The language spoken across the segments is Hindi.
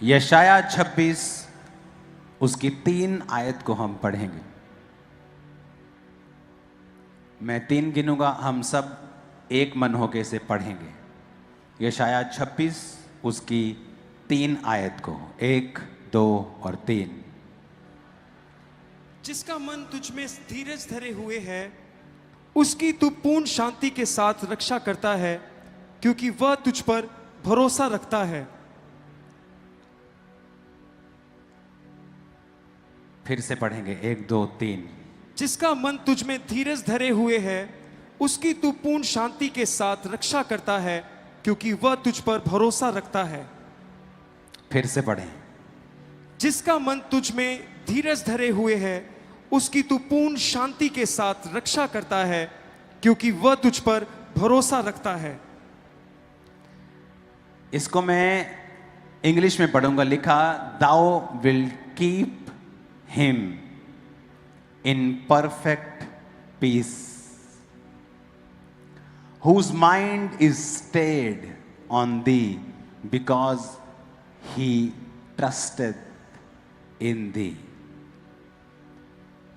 यशाया 26 उसकी 3 आयत को हम पढ़ेंगे। मैं 3 गिनूंगा, हम सब एक मन होकर इसे पढ़ेंगे। यशाया 26 उसकी 3 आयत को, 1, 2 और 3। जिसका मन तुझ में धीरज धरे हुए है, उसकी तू पूर्ण शांति के साथ रक्षा करता है, क्योंकि वह तुझ पर भरोसा रखता है। फिर से पढ़ेंगे, 1, 2, 3। जिसका मन तुझ में धीरज धरे हुए है, उसकी तू पूर्ण शांति के साथ रक्षा करता है, क्योंकि वह तुझ पर भरोसा रखता है। फिर से पढ़ें। जिसका मन तुझ में धीरज धरे हुए है, उसकी तू पूर्ण शांति के साथ रक्षा करता है, क्योंकि वह तुझ पर भरोसा रखता है। इसको मैं इंग्लिश में पढ़ूंगा। लिखा, thou will keep him in perfect peace whose mind is stayed on thee because he trusted in thee।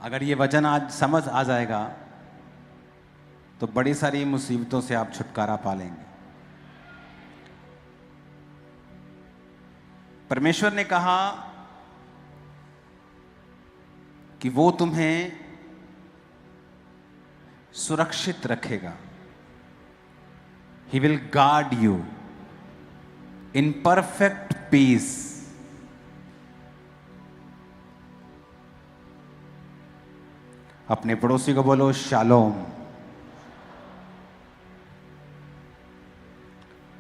अगर ये वचन आज समझ आ जाएगा तो बड़ी सारी मुसीबतों से आप छुटकारा पा लेंगे। परमेश्वर ने कहा कि वो तुम्हें सुरक्षित रखेगा। He will guard you in perfect peace। अपने पड़ोसी को बोलो शालोम।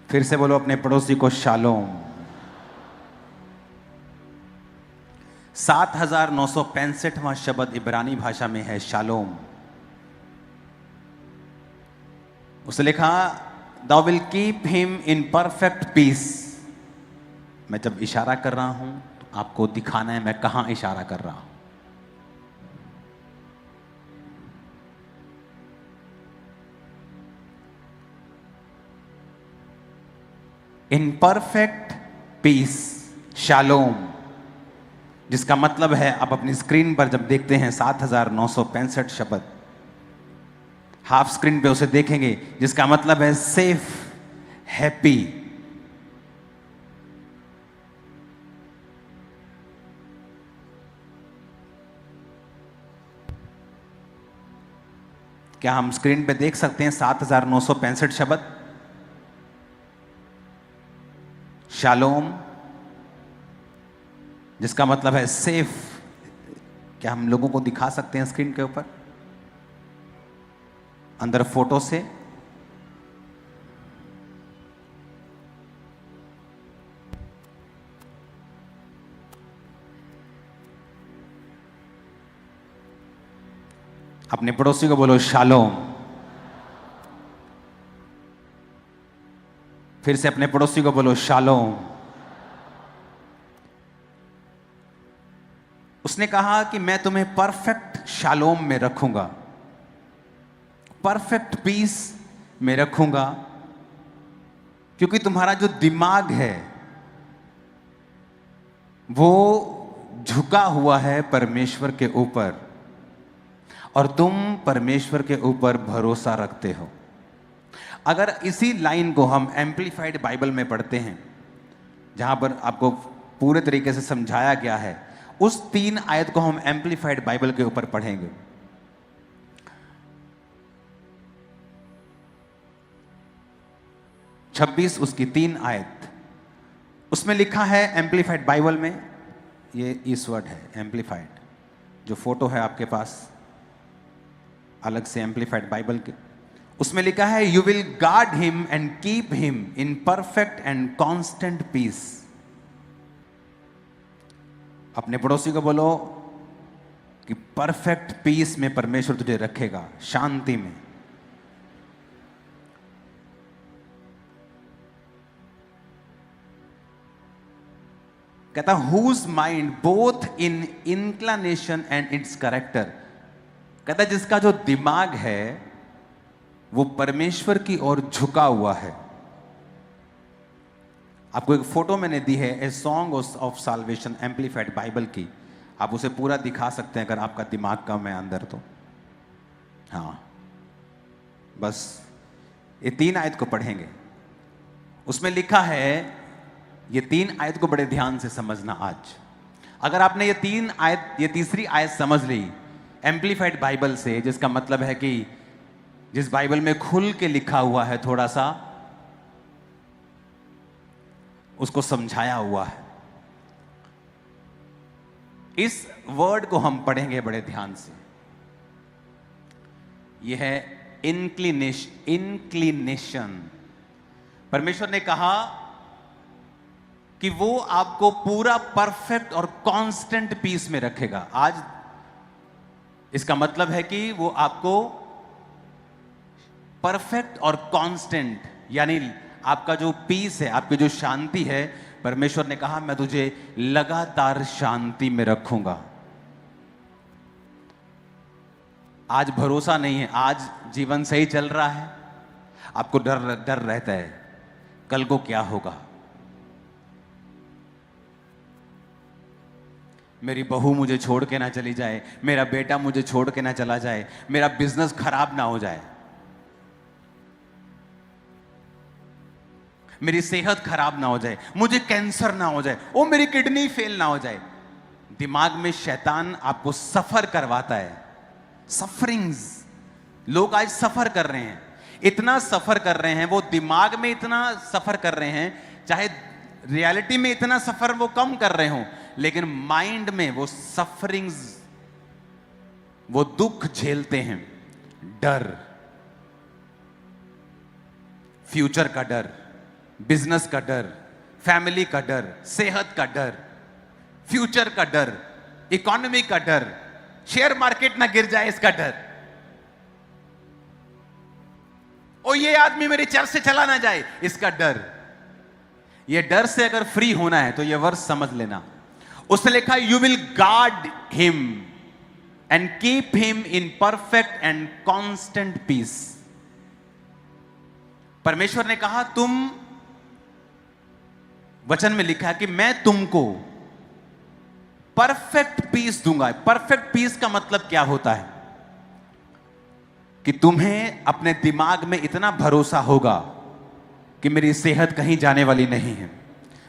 फिर से बोलो अपने पड़ोसी को शालोम। 7965वां शब्द इब्रानी भाषा में है शालोम। उसे लिखा, Thou will keep him in perfect peace। मैं जब इशारा कर रहा हूं तो आपको दिखाना है मैं कहां इशारा कर रहा हूं। इन परफेक्ट पीस, शालोम, जिसका मतलब है आप अपनी स्क्रीन पर जब देखते हैं 7965 शब्द, हाफ स्क्रीन पे उसे देखेंगे, जिसका मतलब है सेफ, हैप्पी। क्या हम स्क्रीन पे देख सकते हैं 7965 शब्द? शालोम, जिसका मतलब है सेफ। क्या हम लोगों को दिखा सकते हैं स्क्रीन के ऊपर अंदर फोटो से? अपने पड़ोसी को बोलो शालोम। फिर से अपने पड़ोसी को बोलो शालोम। उसने कहा कि मैं तुम्हें परफेक्ट शालोम में रखूंगा, परफेक्ट पीस में रखूंगा, क्योंकि तुम्हारा जो दिमाग है वो झुका हुआ है परमेश्वर के ऊपर और तुम परमेश्वर के ऊपर भरोसा रखते हो। अगर इसी लाइन को हम एम्पलीफाइड बाइबल में पढ़ते हैं, जहां पर आपको पूरे तरीके से समझाया गया है, उस 3 आयत को हम एम्पलीफाइड बाइबल के ऊपर पढ़ेंगे। छब्बीस उसकी 3 आयत, उसमें लिखा है एम्पलीफाइड बाइबल में, ये इस वर्ड है एम्पलीफाइड, जो फोटो है आपके पास अलग से एम्पलीफाइड बाइबल के, उसमें लिखा है you will guard him and keep him in perfect and constant peace. अपने पड़ोसी को बोलो कि परफेक्ट पीस में परमेश्वर तुझे रखेगा, शांति में। कहता whose mind both in inclination and its character. कहता जिसका जो दिमाग है वो परमेश्वर की ओर झुका हुआ है। आपको एक फोटो मैंने दी है, a song of solvation amplified Bible की। आप उसे पूरा दिखा सकते हैं अगर आपका दिमाग कम है अंदर तो। हाँ, बस ये 3 आयत को पढ़ेंगे। उसमें लिखा है, ये 3 आयत को बड़े ध्यान से समझना आज। अगर आपने ये तीसरी आयत समझ ली एम्पलीफाइड बाइबल से, जिसका मतलब है कि जिस बाइबल में खुल के लिखा हुआ है, थोड़ा सा उसको समझाया हुआ है, इस वर्ड को हम पढ़ेंगे बड़े ध्यान से। यह है इंक्लिनेशन। परमेश्वर ने कहा कि वो आपको पूरा परफेक्ट और कांस्टेंट पीस में रखेगा। आज इसका मतलब है कि वो आपको परफेक्ट और कांस्टेंट, यानी आपका जो पीस है, आपकी जो शांति है, परमेश्वर ने कहा मैं तुझे लगातार शांति में रखूंगा। आज भरोसा नहीं है, आज जीवन सही चल रहा है, आपको डर रहता है कल को क्या होगा, मेरी बहू मुझे छोड़ के ना चली जाए, मेरा बेटा मुझे छोड़ के ना चला जाए, मेरा बिजनेस खराब ना हो जाए, मेरी सेहत खराब ना हो जाए, मुझे कैंसर ना हो जाए, ओ मेरी किडनी फेल ना हो जाए। दिमाग में शैतान आपको सफर करवाता है। सफरिंग्स, लोग आज सफर कर रहे हैं, इतना सफर कर रहे हैं, वो दिमाग में इतना सफर कर रहे हैं, चाहे रियलिटी में इतना सफर वो कम कर रहे हों, लेकिन माइंड में वो सफरिंग्स, वो दुख झेलते हैं। डर, फ्यूचर का डर, बिजनेस का डर, फैमिली का डर, सेहत का डर, फ्यूचर का डर, इकोनॉमी का डर, शेयर मार्केट ना गिर जाए इसका डर, और ये आदमी मेरे चर्च से चला ना जाए इसका डर। ये डर से अगर फ्री होना है तो ये वर्ष समझ लेना। उसने लिखा you will guard him and keep him in perfect and constant peace. परमेश्वर ने कहा, तुम, वचन में लिखा है कि मैं तुमको परफेक्ट पीस दूंगा। परफेक्ट पीस का मतलब क्या होता है? कि तुम्हें अपने दिमाग में इतना भरोसा होगा कि मेरी सेहत कहीं जाने वाली नहीं है,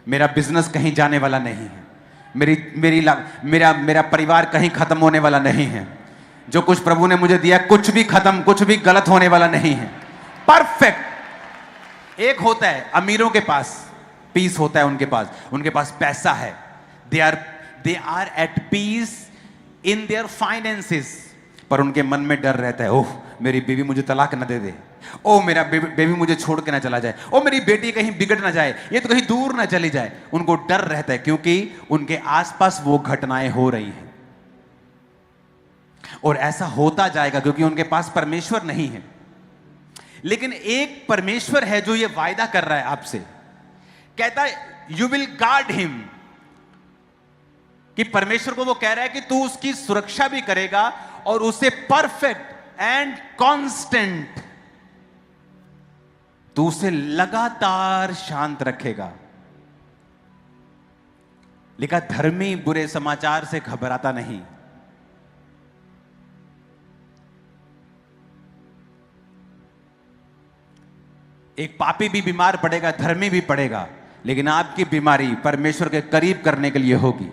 मेरा बिजनेस कहीं जाने वाला नहीं है, मेरा परिवार कहीं खत्म होने वाला नहीं है, जो कुछ प्रभु ने मुझे दिया कुछ भी खत्म, कुछ भी गलत होने वाला नहीं है। परफेक्ट। एक होता है अमीरों के पास पीस होता है, उनके पास पैसा है, they are at peace in their finances, पर उनके मन में डर रहता है, ओह मेरी बीवी मुझे तलाक न दे दे, ओ मेरा बेबी मुझे छोड़ के ना चला जाए, ओ मेरी बेटी कहीं बिगड़ ना जाए, ये तो कहीं दूर ना चली जाए। उनको डर रहता है क्योंकि उनके आसपास वो घटनाएं हो रही हैं, और ऐसा होता जाएगा क्योंकि उनके पास परमेश्वर नहीं है। लेकिन एक परमेश्वर है जो ये वायदा कर रहा है आपसे, कहता है यू विल गार्ड हिम, कि परमेश्वर को वो कह रहा है कि तू उसकी सुरक्षा भी करेगा और उसे परफेक्ट एंड कांस्टेंट, तू उसे लगातार शांत रखेगा। लिखा, धर्मी बुरे समाचार से घबराता नहीं। एक पापी भी बीमार पड़ेगा, धर्मी भी पड़ेगा, लेकिन आपकी बीमारी परमेश्वर के करीब करने के लिए होगी,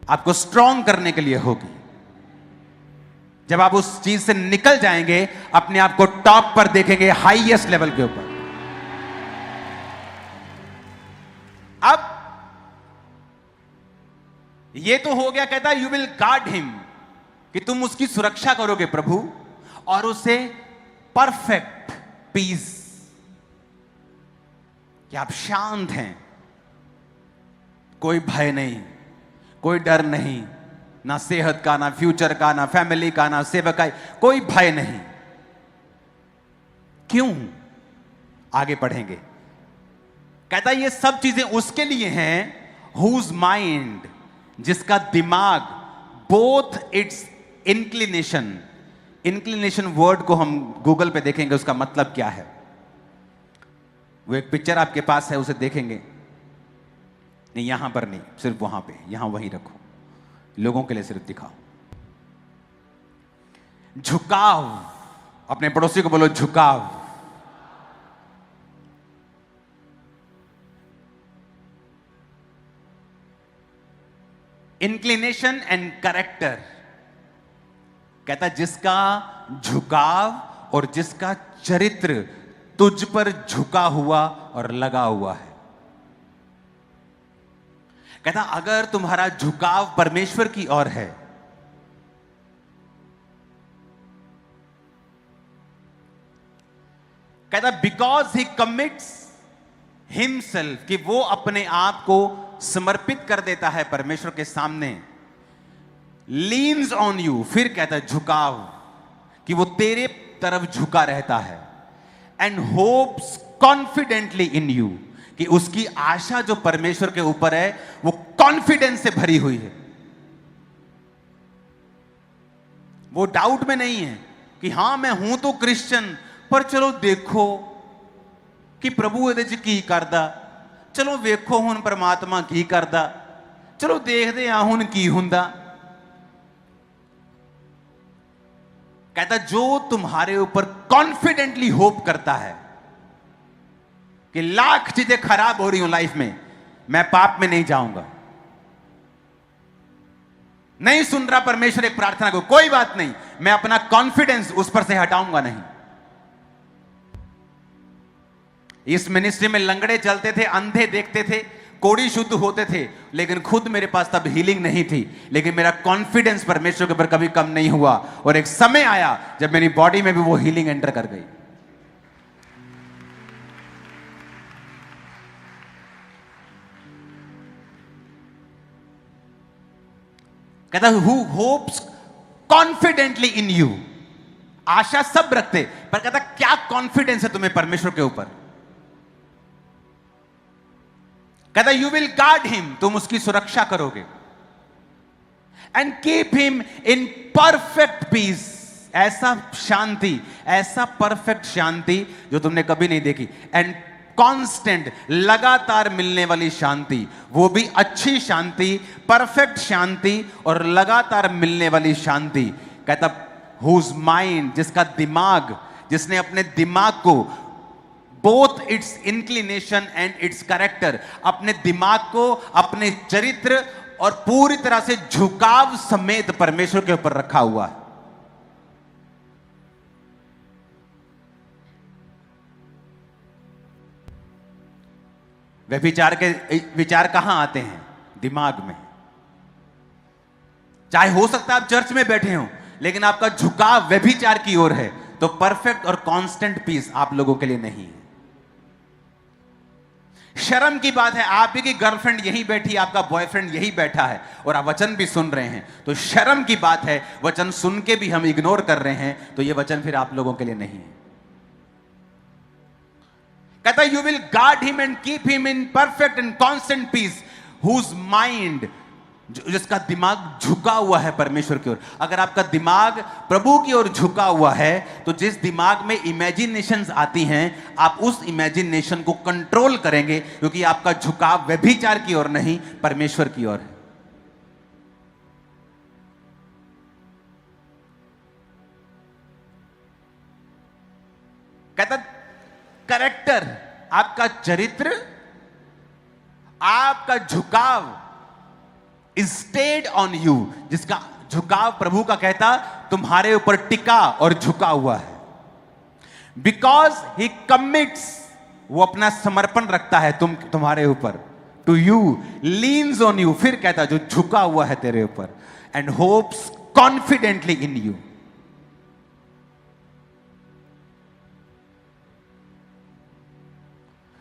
आपको स्ट्रांग करने के लिए होगी। जब आप उस चीज से निकल जाएंगे, अपने आप को टॉप पर देखेंगे, हाईएस्ट लेवल के ऊपर। अब ये तो हो गया, कहता है यू विल गार्ड हिम, कि तुम उसकी सुरक्षा करोगे प्रभु, और उसे परफेक्ट पीस, कि आप शांत हैं, कोई भय नहीं, कोई डर नहीं, ना सेहत का, ना फ्यूचर का, ना फैमिली का, ना सेवक का, कोई भय नहीं। क्यों? आगे पढ़ेंगे। कहता है ये सब चीजें उसके लिए हैं हुज माइंड, जिसका दिमाग, both it's inclination, inclination word को हम गूगल पे देखेंगे उसका मतलब क्या है। वो एक पिक्चर आपके पास है, उसे देखेंगे? नहीं, यहां पर नहीं, सिर्फ वहां पे, यहां वहीं रखो, लोगों के लिए सिर्फ दिखाओ। झुकाव। अपने पड़ोसी को बोलो झुकाव। Inclination and character. कहता जिसका झुकाव और जिसका चरित्र तुझ पर झुका हुआ और लगा हुआ है। कहता अगर तुम्हारा झुकाव परमेश्वर की ओर है, कहता बिकॉज ही कमिट्स हिमसेल्फ, कि वो अपने आप को समर्पित कर देता है परमेश्वर के सामने, लीन्स ऑन यू, फिर कहता है झुकाव, कि वो तेरे तरफ झुका रहता है, and hopes confidently in you, कि उसकी आशा जो परमेश्वर के ऊपर है वो कॉन्फिडेंस से भरी हुई है। वो डाउट में नहीं है कि हां मैं हूं तो क्रिश्चियन, पर चलो देखो कि प्रभु ਇਹਦੇ ਚ ਕੀ ਕਰਦਾ, ਚਲੋ ਵੇਖੋ ਹੁਣ परमात्मा ਕੀ ਕਰਦਾ, ਚਲੋ ਦੇਖਦੇ ਆ ਹੁਣ ਕੀ ਹੁੰਦਾ। कहता जो तुम्हारे ऊपर कॉन्फिडेंटली होप करता है कि लाख चीजें खराब हो रही हो लाइफ में, मैं पाप में नहीं जाऊंगा, नहीं सुन रहा परमेश्वर एक प्रार्थना को, कोई बात नहीं, मैं अपना कॉन्फिडेंस उस पर से हटाऊंगा नहीं। इस मिनिस्ट्री में लंगड़े चलते थे, अंधे देखते थे, कोड़ी शुद्ध होते थे, लेकिन खुद मेरे पास तब हीलिंग नहीं थी, लेकिन मेरा कॉन्फिडेंस परमेश्वर के ऊपर कभी कम नहीं हुआ, और एक समय आया जब मेरी बॉडी में भी वो हीलिंग एंटर कर गई। कहता हु होप्स कॉन्फिडेंटली इन यू, आशा सब रखते, पर कहता क्या कॉन्फिडेंस है तुम्हें परमेश्वर के ऊपर। कहता यू विल गार्ड हिम, तुम उसकी सुरक्षा करोगे, and keep him in perfect peace, ऐसा शांति, ऐसा परफेक्ट शांति जो तुमने कभी नहीं देखी, एंड कांस्टेंट, लगातार मिलने वाली शांति, वो भी अच्छी शांति, परफेक्ट शांति और लगातार मिलने वाली शांति। कहता हुज माइंड, जिसका दिमाग, जिसने अपने दिमाग को both it's inclination and its character, अपने दिमाग को, अपने चरित्र और पूरी तरह से झुकाव समेत परमेश्वर के ऊपर रखा हुआ है। व्यभिचार के विचार कहां आते हैं? दिमाग में। चाहे हो सकता है आप चर्च में बैठे हो, लेकिन आपका झुकाव व्यभिचार की ओर है, तो परफेक्ट और कांस्टेंट पीस आप लोगों के लिए नहीं है। शर्म की बात है, आप ही की गर्लफ्रेंड यहीं बैठी, आपका बॉयफ्रेंड यहीं बैठा है और आप वचन भी सुन रहे हैं, तो शर्म की बात है, वचन सुन के भी हम इग्नोर कर रहे हैं, तो यह वचन फिर आप लोगों के लिए नहीं है। कहता you will guard him and keep him in perfect and constant peace, whose mind, जिसका दिमाग झुका हुआ है परमेश्वर की ओर। अगर आपका दिमाग प्रभु की ओर झुका हुआ है, तो जिस दिमाग में इमेजिनेशंस आती हैं, आप उस इमेजिनेशन को कंट्रोल करेंगे, क्योंकि आपका झुकाव व्यभिचार की ओर नहीं, परमेश्वर की ओर है। कहता कैरेक्टर, आपका चरित्र, आपका झुकाव स्टेड ऑन यू, जिसका झुकाव प्रभु का कहता तुम्हारे ऊपर टिका और झुका हुआ है। बिकॉज ही कमिट्स, वो अपना समर्पण रखता है तुम्हारे ऊपर, to you, leans on you, फिर कहता जो झुका हुआ है तेरे ऊपर, and hopes confidently in you.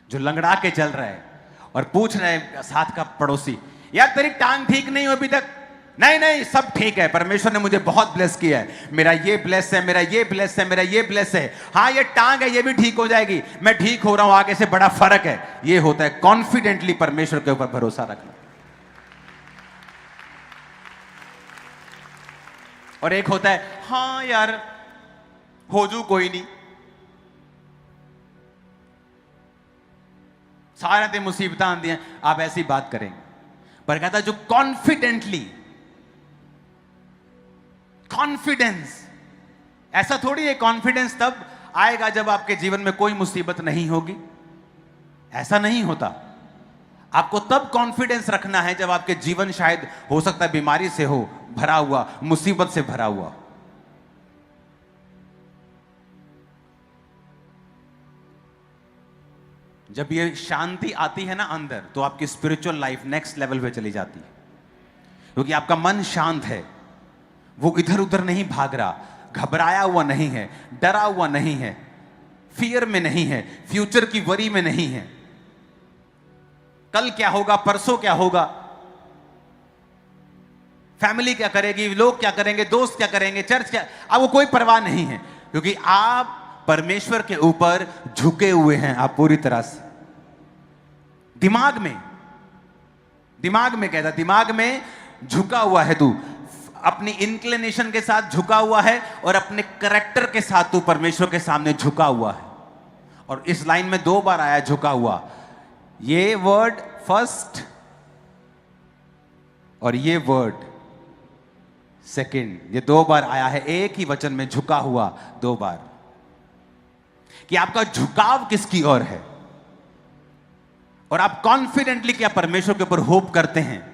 जो लंगड़ा के चल रहा है और पूछ रहे हैं साथ का पड़ोसी, यार तेरी टांग ठीक नहीं हो अभी तक? नहीं नहीं, सब ठीक है, परमेश्वर ने मुझे बहुत ब्लेस किया है, मेरा ये ब्लेस है, मेरा ये ब्लेस है, मेरा ये ब्लेस है, हाँ ये टांग है ये भी ठीक हो जाएगी, मैं ठीक हो रहा हूं, आगे से बड़ा फर्क है। ये होता है कॉन्फिडेंटली परमेश्वर के ऊपर भरोसा रखना। और एक होता है हाँ यार हो जू, कोई नहीं, सारे ते मुसीबत आती हैं, आप ऐसी बात करेंगे। पर कहता जो कॉन्फिडेंटली, कॉन्फिडेंस, ऐसा थोड़ी है कॉन्फिडेंस तब आएगा जब आपके जीवन में कोई मुसीबत नहीं होगी, ऐसा नहीं होता। आपको तब कॉन्फिडेंस रखना है जब आपके जीवन शायद हो सकता है बीमारी से हो भरा हुआ, मुसीबत से भरा हुआ। जब ये शांति आती है ना अंदर, तो आपकी स्पिरिचुअल लाइफ नेक्स्ट लेवल पे चली जाती है, क्योंकि आपका मन शांत है, वो इधर उधर नहीं भाग रहा, घबराया हुआ नहीं है, डरा हुआ नहीं है, फियर में नहीं है, फ्यूचर की वरी में नहीं है, कल क्या होगा, परसों क्या होगा, फैमिली क्या करेगी, लोग क्या करेंगे, दोस्त क्या करेंगे, चर्च क्या, अब वो कोई परवाह नहीं है, क्योंकि आप परमेश्वर के ऊपर झुके हुए हैं। आप पूरी तरह से दिमाग में कहता, दिमाग में झुका हुआ है तू, अपनी इंक्लिनेशन के साथ झुका हुआ है और अपने कैरेक्टर के साथ तू परमेश्वर के सामने झुका हुआ है। और इस लाइन में 2 बार आया झुका हुआ, ये वर्ड फर्स्ट और ये वर्ड सेकंड, ये 2 बार आया है एक ही वचन में, झुका हुआ 2 बार, कि आपका झुकाव किसकी ओर है और आप कॉन्फिडेंटली क्या परमेश्वर के ऊपर होप करते हैं।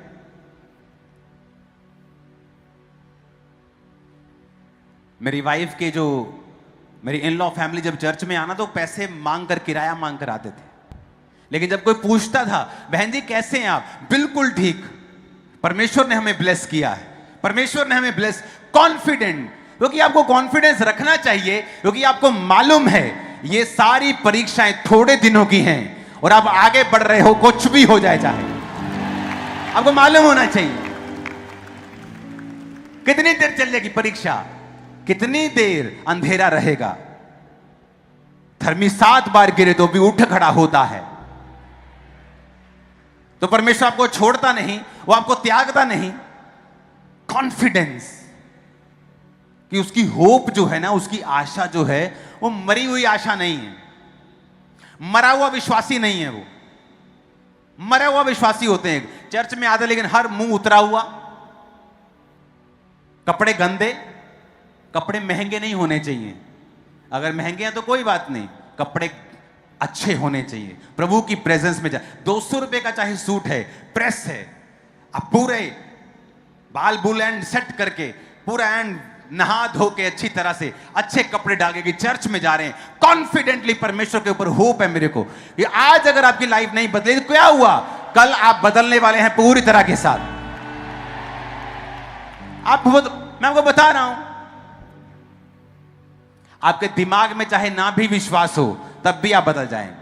मेरी वाइफ के जो, मेरी इन लॉ फैमिली जब चर्च में आना तो पैसे मांग कर, किराया मांग कर आते थे, लेकिन जब कोई पूछता था बहन जी कैसे हैं आप, बिल्कुल ठीक, परमेश्वर ने हमें ब्लेस किया है, परमेश्वर ने हमें ब्लेस, कॉन्फिडेंट, क्योंकि आपको कॉन्फिडेंस रखना चाहिए, क्योंकि आपको मालूम है ये सारी परीक्षाएं थोड़े दिनों की हैं और आप आगे बढ़ रहे हो, कुछ भी हो जाए चाहे, आपको मालूम होना चाहिए। कितनी देर चलेगी परीक्षा, कितनी देर अंधेरा रहेगा, धर्मी 7 बार गिरे तो भी उठ खड़ा होता है। तो परमेश्वर आपको छोड़ता नहीं, वो आपको त्यागता नहीं। कॉन्फिडेंस कि उसकी होप जो है ना, उसकी आशा जो है वो मरी हुई आशा नहीं है, मरा हुआ विश्वासी नहीं है। वो मरा हुआ विश्वासी होते हैं, चर्च में आते लेकिन हर मुंह उतरा हुआ, कपड़े गंदे, कपड़े महंगे नहीं होने चाहिए, अगर महंगे हैं तो कोई बात नहीं, कपड़े अच्छे होने चाहिए, प्रभु की प्रेजेंस में जा। 200 रुपए का चाहे सूट है, प्रेस है, अब पूरे बाल बुल एंड सेट करके, पूरा एंड नहा धो के अच्छी तरह से अच्छे कपड़े डाल के चर्च में जा रहे हैं, कॉन्फिडेंटली परमेश्वर के ऊपर होप है मेरे को कि आज अगर आपकी लाइफ नहीं बदली तो क्या हुआ, कल आप बदलने वाले हैं पूरी तरह के साथ। मैं आपको बता रहा हूं, आपके दिमाग में चाहे ना भी विश्वास हो तब भी आप बदल जाएंगे,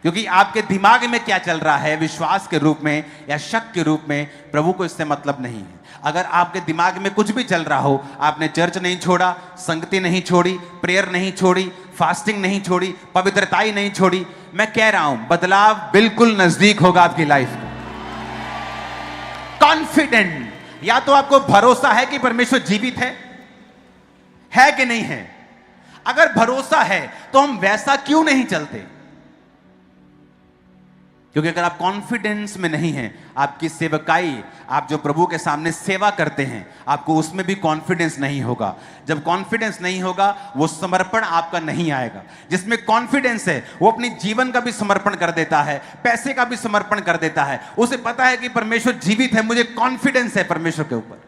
क्योंकि आपके दिमाग में क्या चल रहा है, विश्वास के रूप में या शक के रूप में, प्रभु को इससे मतलब नहीं है। अगर आपके दिमाग में कुछ भी चल रहा हो, आपने चर्च नहीं छोड़ा, संगति नहीं छोड़ी, प्रेयर नहीं छोड़ी, फास्टिंग नहीं छोड़ी, पवित्रताई नहीं छोड़ी, मैं कह रहा हूं बदलाव बिल्कुल नजदीक होगा आपकी लाइफ का। कॉन्फिडेंट, या तो आपको भरोसा है कि परमेश्वर जीवित है कि नहीं है। अगर भरोसा है तो हम वैसा क्यों नहीं चलते, क्योंकि अगर आप कॉन्फिडेंस में नहीं हैं, आपकी सेवकाई, आप जो प्रभु के सामने सेवा करते हैं, आपको उसमें भी कॉन्फिडेंस नहीं होगा। जब कॉन्फिडेंस नहीं होगा, वो समर्पण आपका नहीं आएगा। जिसमें कॉन्फिडेंस है वो अपनी जीवन का भी समर्पण कर देता है, पैसे का भी समर्पण कर देता है, उसे पता है कि परमेश्वर जीवित है, मुझे कॉन्फिडेंस है परमेश्वर के ऊपर।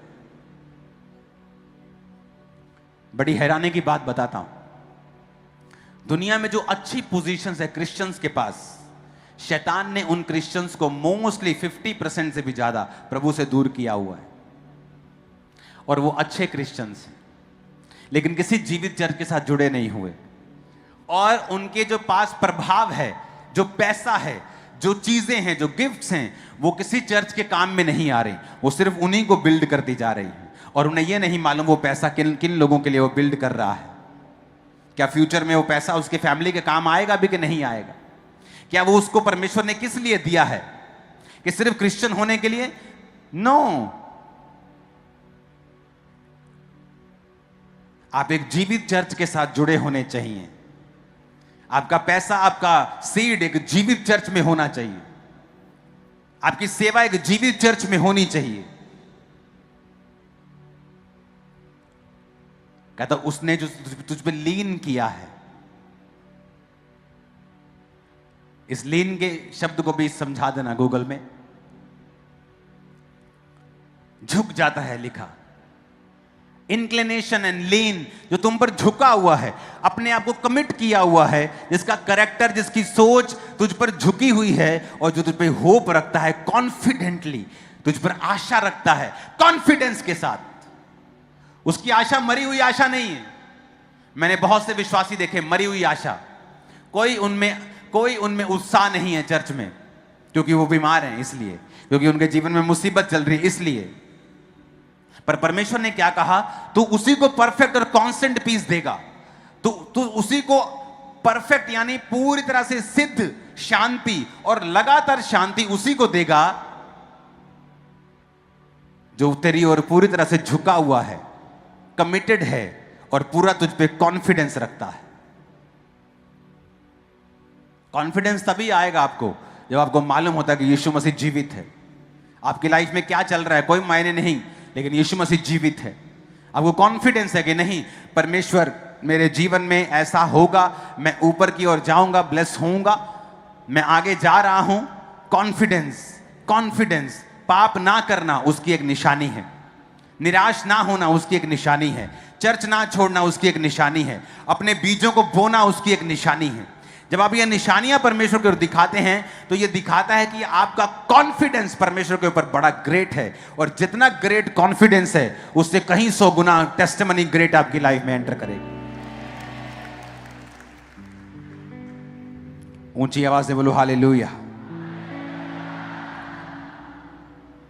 बड़ी हैरानी की बात बताता हूं, दुनिया में जो अच्छी पोजीशंस है क्रिश्चियंस के पास, शैतान ने उन क्रिश्चियंस को मोस्टली 50% से भी ज्यादा प्रभु से दूर किया हुआ है। और वो अच्छे क्रिश्चियंस हैं, लेकिन किसी जीवित चर्च के साथ जुड़े नहीं हुए, और उनके जो पास प्रभाव है, जो पैसा है, जो चीजें हैं, जो गिफ्ट्स हैं, वो किसी चर्च के काम में नहीं आ रही, वो सिर्फ उन्हीं को बिल्ड करती जा रही है। और उन्हें यह नहीं मालूम वो पैसा किन किन लोगों के लिए वो बिल्ड कर रहा है। क्या फ्यूचर में वो पैसा उसके फैमिली के काम आएगा भी कि नहीं आएगा? क्या वो उसको परमेश्वर ने किस लिए दिया है, कि सिर्फ क्रिश्चियन होने के लिए? नो। आप एक जीवित चर्च के साथ जुड़े होने चाहिए। आपका पैसा, आपका सीड एक जीवित चर्च में होना चाहिए। आपकी सेवा एक जीवित चर्च में होनी चाहिए। कहता उसने जो तुझ पे लीन किया है, इस लीन के शब्द को भी समझा देना गूगल में। झुक जाता है लिखा, इंक्लिनेशन एंड लीन, जो तुम पर झुका हुआ है, अपने आप को कमिट किया हुआ है, जिसका कैरेक्टर, जिसकी सोच तुझ पर झुकी हुई है और जो तुझ पे होप रखता है, कॉन्फिडेंटली तुझ पर आशा रखता है, कॉन्फिडेंस के साथ। उसकी आशा मरी हुई आशा नहीं है। मैंने बहुत से विश्वासी देखे मरी हुई आशा, कोई उनमें उत्साह नहीं है चर्च में, क्योंकि वो बीमार हैं इसलिए, क्योंकि उनके जीवन में मुसीबत चल रही है इसलिए। पर परमेश्वर ने क्या कहा, तू उसी को परफेक्ट और कांस्टेंट पीस देगा। तू उसी को परफेक्ट यानी पूरी तरह से सिद्ध शांति और लगातार शांति उसी को देगा जो तेरी ओर पूरी तरह से झुका हुआ है, कमिटेड है और पूरा तुझ पे कॉन्फिडेंस रखता है। कॉन्फिडेंस तभी आएगा आपको जब आपको मालूम होता है कि यीशु मसीह जीवित है। आपकी लाइफ में क्या चल रहा है कोई मायने नहीं, लेकिन यीशु मसीह जीवित है। आपको कॉन्फिडेंस है कि नहीं, परमेश्वर मेरे जीवन में ऐसा होगा, मैं ऊपर की ओर जाऊंगा, ब्लेस होऊंगा, मैं आगे जा रहा हूं। कॉन्फिडेंस, पाप ना करना उसकी एक निशानी है, निराश ना होना उसकी एक निशानी है, चर्च ना छोड़ना उसकी एक निशानी है, अपने बीजों को बोना उसकी एक निशानी है। जब आप ये निशानियां परमेश्वर के ऊपर दिखाते हैं तो ये दिखाता है कि आपका कॉन्फिडेंस परमेश्वर के ऊपर बड़ा ग्रेट है, और जितना ग्रेट कॉन्फिडेंस है उससे कहीं 100 गुना टेस्टिमनी ग्रेट आपकी लाइफ में एंटर करेगी। ऊंची आवाज से बोलो हालेलुया,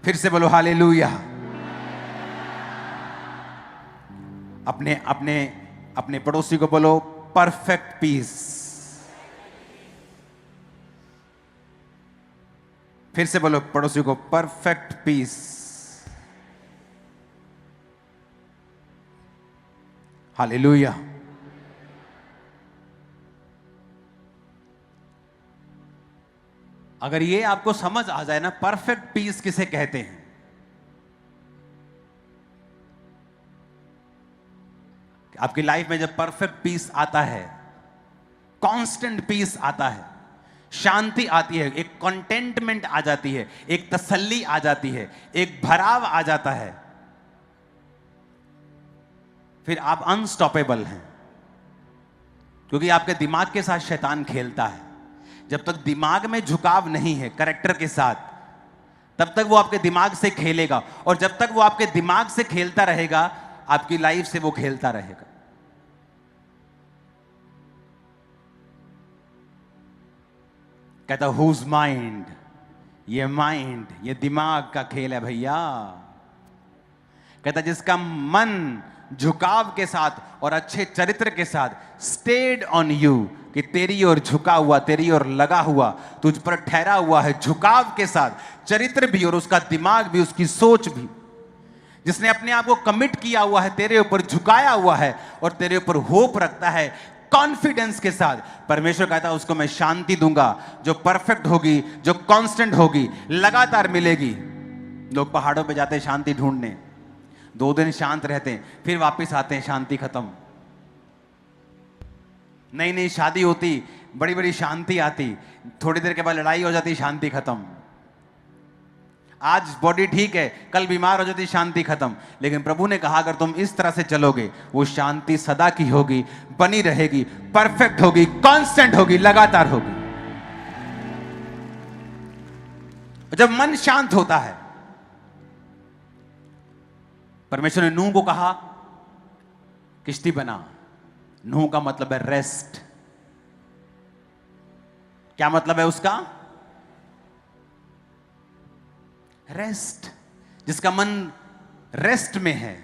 फिर से बोलो हालेलुया। अपने अपने अपने पड़ोसी को बोलो परफेक्ट पीस। फिर से बोलो पड़ोसी को परफेक्ट पीस। हालेलुया। अगर ये आपको समझ आ जाए ना, परफेक्ट पीस किसे कहते हैं, आपकी लाइफ में जब परफेक्ट पीस आता है, कांस्टेंट पीस आता है, शांति आती है, एक कंटेंटमेंट आ जाती है, एक तसल्ली आ जाती है, एक भराव आ जाता है, फिर आप अनस्टॉपेबल हैं। क्योंकि आपके दिमाग के साथ शैतान खेलता है। जब तक दिमाग में झुकाव नहीं है कैरेक्टर के साथ, तब तक वो आपके दिमाग से खेलेगा, और जब तक वो आपके दिमाग से खेलता रहेगा, आपकी लाइफ से वो खेलता रहेगा। कहता हुज माइंड, ये दिमाग का खेल है भैया। कहता जिसका मन झुकाव के साथ और अच्छे चरित्र के साथ स्टेड ऑन यू, कि तेरी ओर झुका हुआ, तेरी ओर लगा हुआ, तुझ पर ठहरा हुआ है, झुकाव के साथ, चरित्र भी और उसका दिमाग भी, उसकी सोच भी, जिसने अपने आप को कमिट किया हुआ है, तेरे ऊपर झुकाया हुआ है और तेरे ऊपर होप रखता है कॉन्फिडेंस के साथ। परमेश्वर कहता है उसको मैं शांति दूंगा जो परफेक्ट होगी, जो कांस्टेंट होगी, लगातार मिलेगी। लोग पहाड़ों पे जाते हैं शांति ढूंढने, 2 दिन शांत रहते हैं, फिर वापस आते हैं, शांति खत्म। नई नई शादी होती, बड़ी बड़ी शांति आती, थोड़ी देर के बाद लड़ाई हो जाती, शांति खत्म। आज बॉडी ठीक है, कल बीमार हो जाती, शांति खत्म। लेकिन प्रभु ने कहा अगर तुम इस तरह से चलोगे, वो शांति सदा की होगी, बनी रहेगी, परफेक्ट होगी, कांस्टेंट होगी, लगातार होगी। जब मन शांत होता है, परमेश्वर ने नूह को कहा किश्ती बना। नूह का मतलब है रेस्ट। क्या मतलब है उसका? रेस्ट। जिसका मन रेस्ट में है,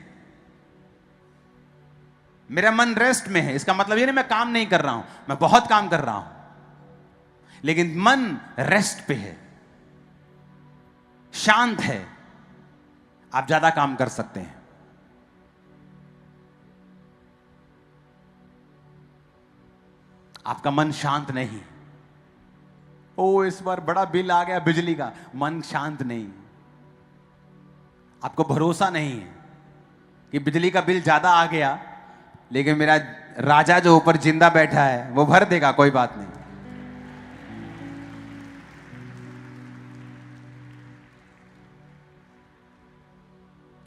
मेरा मन रेस्ट में है, इसका मतलब ये नहीं मैं काम नहीं कर रहा हूं, मैं बहुत काम कर रहा हूं, लेकिन मन रेस्ट पे है, शांत है, आप ज्यादा काम कर सकते हैं। आपका मन शांत नहीं। ओ इस बार बड़ा बिल आ गया बिजली का, मन शांत नहीं। आपको भरोसा नहीं है कि बिजली का बिल ज्यादा आ गया, लेकिन मेरा राजा जो ऊपर जिंदा बैठा है वो भर देगा, कोई बात नहीं।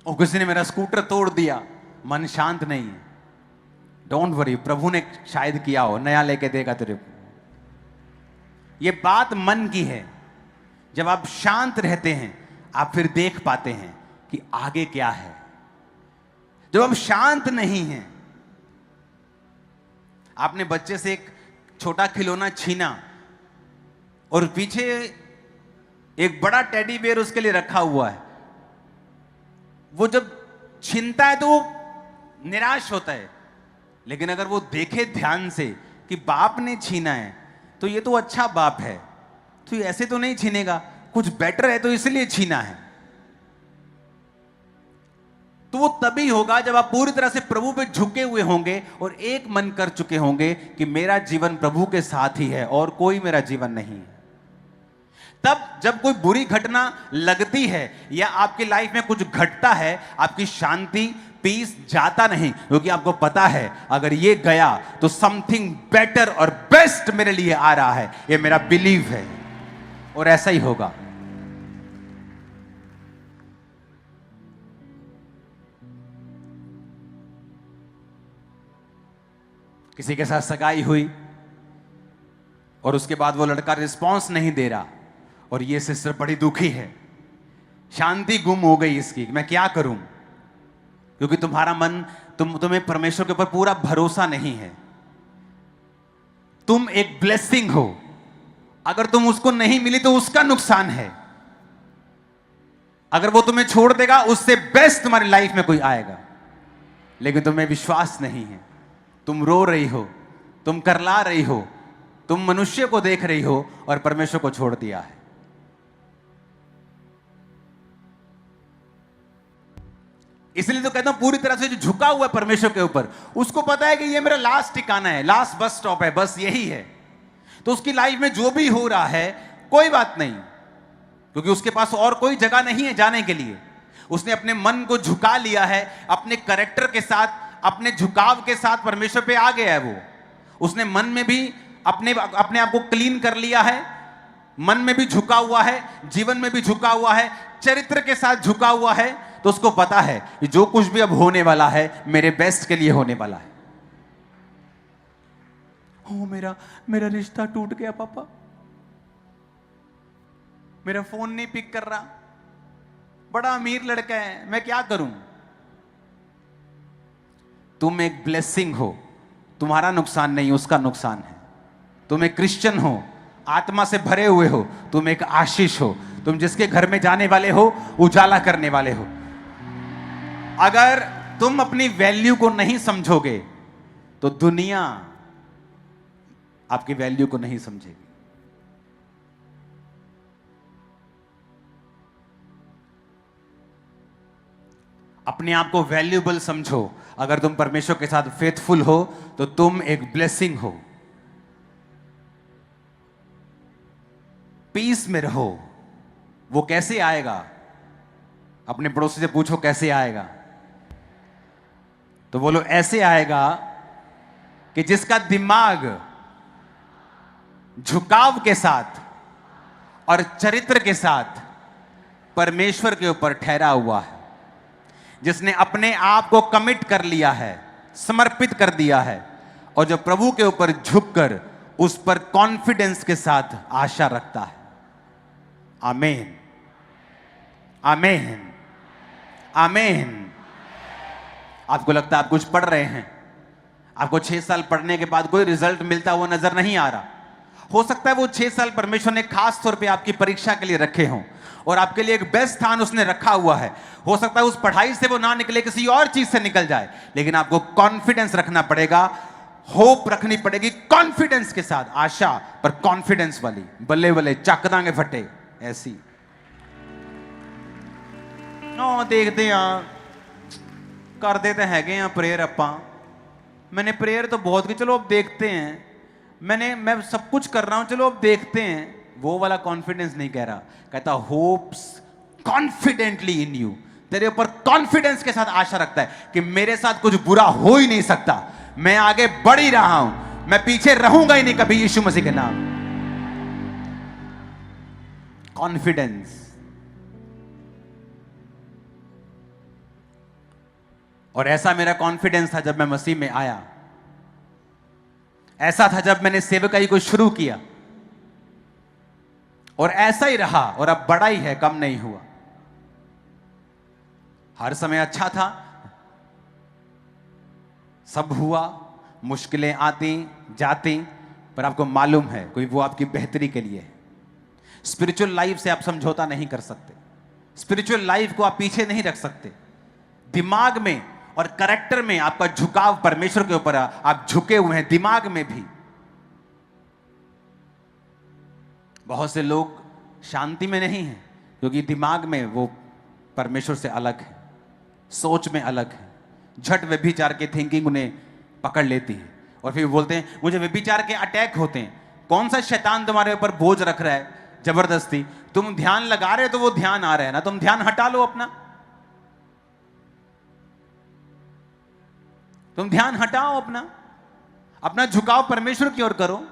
और किसी ने मेरा स्कूटर तोड़ दिया, मन शांत नहीं है। डोंट वरी, प्रभु ने शायद किया हो, नया लेके देगा तेरे को। ये बात मन की है। जब आप शांत रहते हैं आप फिर देख पाते हैं कि आगे क्या है। जब आप शांत नहीं हैं, आपने बच्चे से एक छोटा खिलौना छीना और पीछे एक बड़ा टेडी बेयर उसके लिए रखा हुआ है, वो जब छीनता है तो वो निराश होता है। लेकिन अगर वो देखे ध्यान से कि बाप ने छीना है तो ये तो अच्छा बाप है, तो ये ऐसे तो नहीं छीनेगा, कुछ बेटर है तो इसलिए छीना है। तो वो तभी होगा जब आप पूरी तरह से प्रभु पे झुके हुए होंगे और एक मन कर चुके होंगे कि मेरा जीवन प्रभु के साथ ही है और कोई मेरा जीवन नहीं है। तब जब कोई बुरी घटना लगती है या आपकी लाइफ में कुछ घटता है, आपकी शांति पीस जाता नहीं, क्योंकि आपको पता है अगर ये गया तो समथिंग बेटर और बेस्ट मेरे लिए आ रहा है, ये मेरा बिलीव है और ऐसा ही होगा। किसी के साथ सगाई हुई और उसके बाद वो लड़का रिस्पॉन्स नहीं दे रहा और ये सिस्टर बड़ी दुखी है, शांति गुम हो गई इसकी, मैं क्या करूं? क्योंकि तुम्हारा मन तुम्हें परमेश्वर के ऊपर पूरा भरोसा नहीं है। तुम एक ब्लेसिंग हो, अगर तुम उसको नहीं मिली तो उसका नुकसान है। अगर वो तुम्हें छोड़ देगा उससे बेस्ट तुम्हारी लाइफ में कोई आएगा, लेकिन तुम्हें विश्वास नहीं है। तुम रो रही हो, तुम करला रही हो, तुम मनुष्य को देख रही हो और परमेश्वर को छोड़ दिया है। इसलिए तो कहता हूं पूरी तरह से जो झुका हुआ है परमेश्वर के ऊपर, उसको पता है कि ये मेरा लास्ट ठिकाना है, लास्ट बस स्टॉप है, बस यही है। तो उसकी लाइफ में जो भी हो रहा है कोई बात नहीं, क्योंकि उसके पास और कोई जगह नहीं है जाने के लिए। उसने अपने मन को झुका लिया है, अपने कैरेक्टर के साथ, अपने झुकाव के साथ परमेश्वर पे आ गया है। वो उसने मन में भी अपने आप को क्लीन कर लिया है, मन में भी झुका हुआ है, जीवन में भी झुका हुआ है, चरित्र के साथ झुका हुआ है। तो उसको पता है कि जो कुछ भी अब होने वाला है मेरे बेस्ट के लिए होने वाला है। ओ मेरा रिश्ता टूट गया पापा, मेरा फोन नहीं पिक कर रहा, बड़ा अमीर लड़का है, मैं क्या करूं? तुम एक ब्लेसिंग हो, तुम्हारा नुकसान नहीं उसका नुकसान है। तुम एक क्रिश्चियन हो, आत्मा से भरे हुए हो, तुम एक आशीष हो। तुम जिसके घर में जाने वाले हो उजाला करने वाले हो। अगर तुम अपनी वैल्यू को नहीं समझोगे तो दुनिया आपकी वैल्यू को नहीं समझेगी। अपने आप को वैल्यूएबल समझो। अगर तुम परमेश्वर के साथ फेथफुल हो तो तुम एक ब्लेसिंग हो। पीस में रहो। वो कैसे आएगा? अपने पड़ोसी से पूछो कैसे आएगा, तो बोलो ऐसे आएगा कि जिसका दिमाग झुकाव के साथ और चरित्र के साथ परमेश्वर के ऊपर ठहरा हुआ है, जिसने अपने आप को कमिट कर लिया है, समर्पित कर दिया है, और जो प्रभु के ऊपर झुककर उस पर कॉन्फिडेंस के साथ आशा रखता है। आमीन, आमीन, आमीन। आपको लगता है आप कुछ पढ़ रहे हैं, आपको 6 साल पढ़ने के बाद कोई रिजल्ट मिलता हुआ नजर नहीं आ रहा। हो सकता है वो 6 साल परमेश्वर ने खास तौर पे आपकी परीक्षा के लिए रखे हों और आपके लिए एक बेस्ट स्थान उसने रखा हुआ है। हो सकता है उस पढ़ाई से वो ना निकले, किसी और चीज से निकल जाए, लेकिन आपको कॉन्फिडेंस रखना पड़ेगा, होप रखनी पड़ेगी कॉन्फिडेंस के साथ, आशा पर कॉन्फिडेंस वाली। बल्ले बल्ले चक दांगे फटे ऐसी। देखते हैं कर देते हैगे हैं प्रेयर। अपा मैंने प्रेयर तो बहुत की, चलो अब देखते हैं। मैं सब कुछ कर रहा हूं, चलो अब देखते हैं। वो वाला कॉन्फिडेंस नहीं कह रहा, कहता होप्स कॉन्फिडेंटली इन यू, तेरे ऊपर कॉन्फिडेंस के साथ आशा रखता है कि मेरे साथ कुछ बुरा हो ही नहीं सकता, मैं आगे बढ़ ही रहा हूं, मैं पीछे रहूंगा ही नहीं कभी यीशु मसीह के नाम। कॉन्फिडेंस। और ऐसा मेरा कॉन्फिडेंस था जब मैं मसीह में आया, ऐसा था जब मैंने सेवकाई को शुरू किया, और ऐसा ही रहा, और अब बड़ा ही है, कम नहीं हुआ। हर समय अच्छा था, सब हुआ, मुश्किलें आती जाती, पर आपको मालूम है कोई वो आपकी बेहतरी के लिए है। स्पिरिचुअल लाइफ से आप समझौता नहीं कर सकते, स्पिरिचुअल लाइफ को आप पीछे नहीं रख सकते। दिमाग में और कैरेक्टर में आपका झुकाव परमेश्वर के ऊपर, आप झुके हुए हैं दिमाग में भी। बहुत से लोग शांति में नहीं हैं क्योंकि दिमाग में वो परमेश्वर से अलग है, सोच में अलग है। झट व्यभिचार के थिंकिंग उन्हें पकड़ लेती है और फिर बोलते हैं मुझे व्यभिचार के अटैक होते हैं। कौन सा शैतान तुम्हारे ऊपर बोझ रख रहा है जबरदस्ती? तुम ध्यान लगा रहे हो तो वो ध्यान आ रहा है ना, तुम ध्यान हटा लो अपना, तुम ध्यान हटाओ अपना झुकाव परमेश्वर की ओर करो।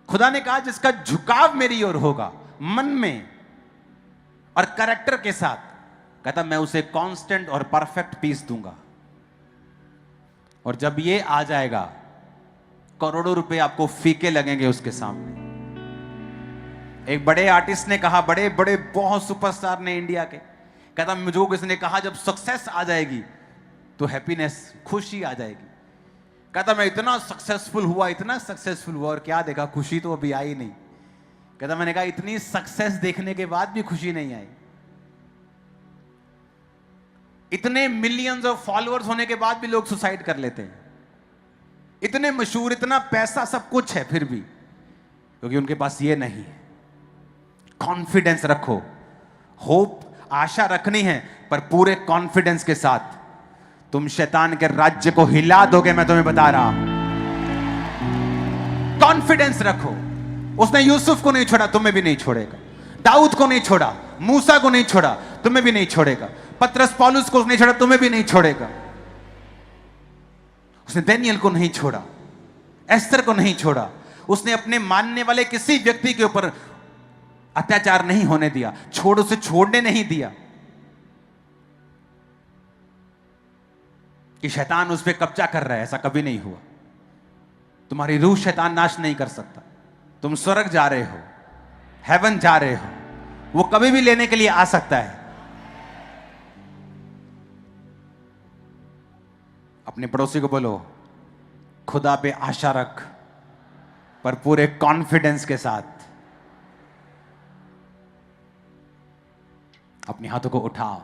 खुदा ने कहा जिसका झुकाव मेरी ओर होगा मन में और कैरेक्टर के साथ, कहता मैं उसे कांस्टेंट और परफेक्ट पीस दूंगा। और जब ये आ जाएगा, करोड़ों रुपए आपको फीके लगेंगे उसके सामने। एक बड़े आर्टिस्ट ने कहा, बड़े बड़े बहुत सुपरस्टार ने इंडिया के, कहता मुझे किसी ने कहा जब सक्सेस आ जाएगी तो हैप्पीनेस, खुशी आ जाएगी। कहता मैं इतना सक्सेसफुल हुआ और क्या देखा, खुशी तो अभी आई नहीं। कहता मैंने कहा इतनी सक्सेस देखने के बाद भी खुशी नहीं आई, इतने मिलियंस ऑफ फॉलोअर्स होने के बाद भी लोग सुसाइड कर लेते हैं, इतने मशहूर, इतना पैसा, सब कुछ है, फिर भी क्योंकि उनके पास ये नहीं है। कॉन्फिडेंस रखो, होप, आशा रखनी है, पर पूरे कॉन्फिडेंस के साथ तुम शैतान के राज्य को हिला दोगे, मैं तुम्हें बता रहा हूं। कॉन्फिडेंस रखो। उसने यूसुफ को नहीं छोड़ा, तुम्हें भी नहीं छोड़ेगा। दाऊद को नहीं छोड़ा, मूसा को नहीं छोड़ा, तुम्हें भी नहीं छोड़ेगा। पतरस पौलुस को नहीं छोड़ा, तुम्हें भी नहीं छोड़ेगा। उसने दानियल को नहीं छोड़ा, एस्तर को नहीं छोड़ा। उसने अपने मानने वाले किसी व्यक्ति के ऊपर अत्याचार नहीं होने दिया, उसे छोड़ने नहीं दिया कि शैतान उस पर कब्जा कर रहा है। ऐसा कभी नहीं हुआ। तुम्हारी रूह शैतान नाश नहीं कर सकता। तुम स्वर्ग जा रहे हो, हेवन जा रहे हो, वो कभी भी लेने के लिए आ सकता है। अपने पड़ोसी को बोलो खुदा पे आशा रख, पर पूरे कॉन्फिडेंस के साथ। अपने हाथों को उठाओ।